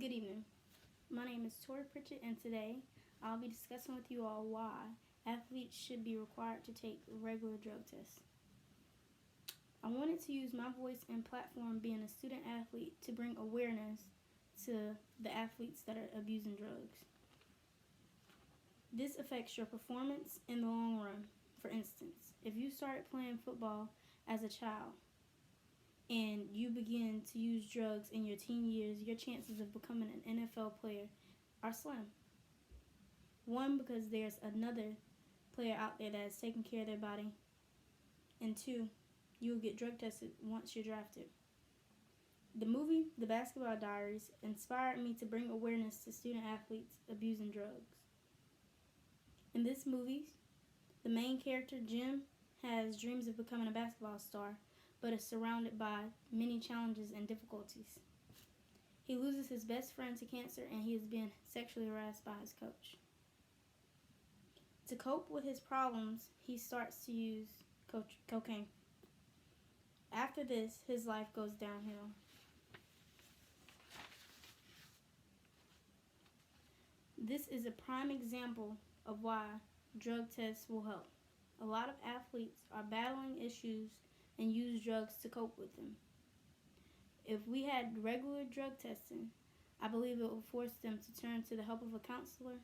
Good evening. My name is Tori Pritchett, and today I'll be discussing with you all why athletes should be required to take regular drug tests. I wanted to use my voice and platform being a student athlete to bring awareness to the athletes that are abusing drugs. This affects your performance in the long run. For instance, if you started playing football as a child and you begin to use drugs in your teen years, your chances of becoming an NFL player are slim. One, because there's another player out there that is taking care of their body. And two, you'll get drug tested once you're drafted. The movie, The Basketball Diaries, inspired me to bring awareness to student athletes abusing drugs. In this movie, the main character, Jim, has dreams of becoming a basketball star, but is surrounded by many challenges and difficulties. He loses his best friend to cancer, and he is being sexually harassed by his coach. To cope with his problems, he starts to use cocaine. After this, his life goes downhill. This is a prime example of why drug tests will help. A lot of athletes are battling issues and use drugs to cope with them. If we had regular drug testing, I believe it would force them to turn to the help of a counselor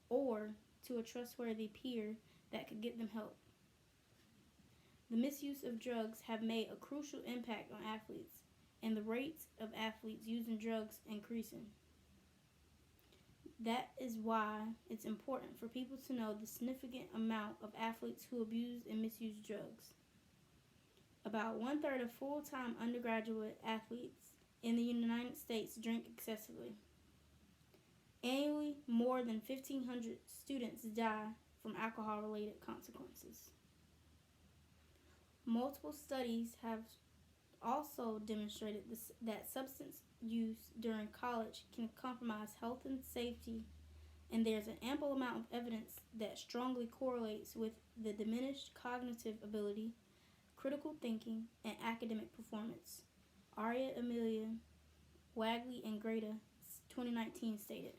or to a trustworthy peer that could get them help. The misuse of drugs have made a crucial impact on athletes, and the rates of athletes using drugs increasing. That is why it's important for people to know the significant amount of athletes who abuse and misuse drugs. About 1/3 of full-time undergraduate athletes in the United States drink excessively. Annually, more than 1,500 students die from alcohol-related consequences. Multiple studies have also demonstrated that substance use during college can compromise health and safety, and there's an ample amount of evidence that strongly correlates with the diminished cognitive ability, critical thinking, and academic performance. Aria Amelia, Wagley, and Greta, 2019 stated.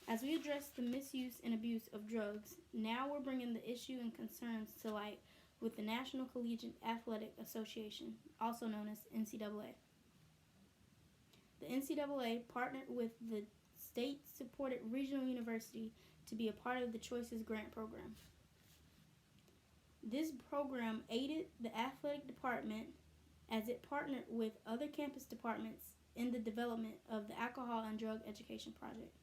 As we address the misuse and abuse of drugs, now we're bringing the issue and concerns to light with the National Collegiate Athletic Association, also known as NCAA. The NCAA partnered with the state-supported regional university to be a part of the Choices Grant program. This program aided the athletic department as it partnered with other campus departments in the development of the Alcohol and Drug Education Project.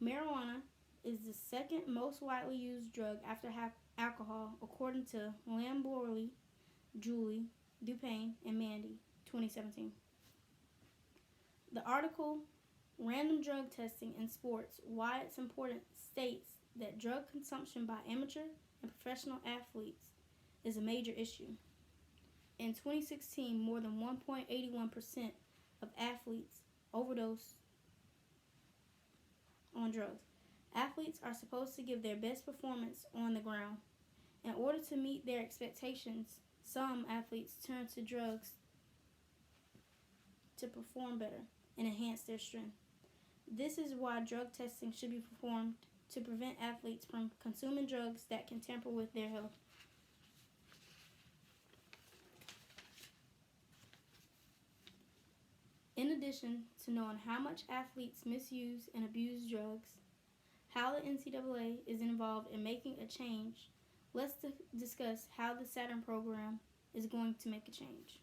Marijuana is the second most widely used drug after alcohol, according to Lamborley, Julie, Dupain, and Mandy, 2017. The article, Random Drug Testing in Sports, Why It's Important, states that drug consumption by amateur and professional athletes is a major issue. In 2016, more than 1.81% of athletes overdosed on drugs. Athletes are supposed to give their best performance on the ground. In order to meet their expectations, some athletes turn to drugs to perform better and enhance their strength. This is why drug testing should be performed to prevent athletes from consuming drugs that can tamper with their health. In addition to knowing how much athletes misuse and abuse drugs, how the NCAA is involved in making a change, let's discuss how the Saturn program is going to make a change.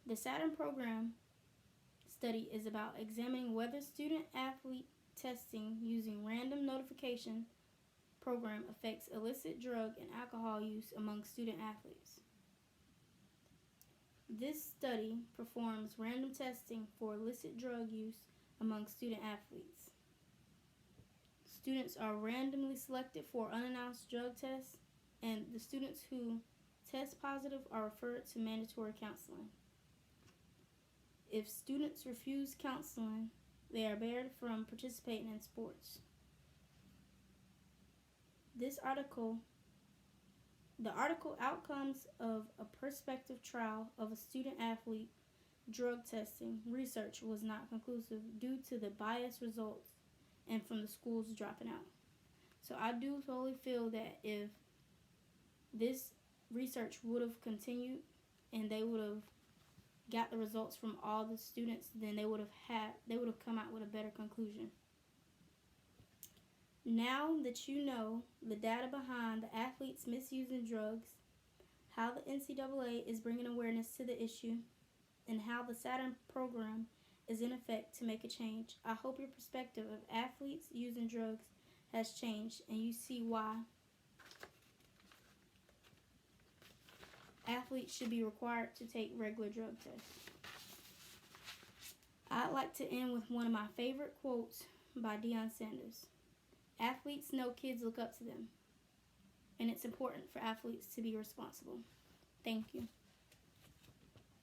The Saturn program study is about examining whether student-athlete testing using random notification program affects illicit drug and alcohol use among student athletes. This study performs random testing for illicit drug use among student athletes. Students are randomly selected for unannounced drug tests, and the students who test positive are referred to mandatory counseling. If students refuse counseling, they are barred from participating in sports. The article Outcomes of a Prospective Trial of a Student Athlete Drug Testing Research was not conclusive due to the biased results and from the schools dropping out. So I do totally feel that if this research would have continued and they would have got the results from all the students, then they would have come out with a better conclusion. Now that you know the data behind the athletes misusing drugs, how the NCAA is bringing awareness to the issue, and how the Saturn program is in effect to make a change, I hope your perspective of athletes using drugs has changed and you see why athletes should be required to take regular drug tests. I'd like to end with one of my favorite quotes by Deion Sanders. Athletes know kids look up to them, and it's important for athletes to be responsible. Thank you.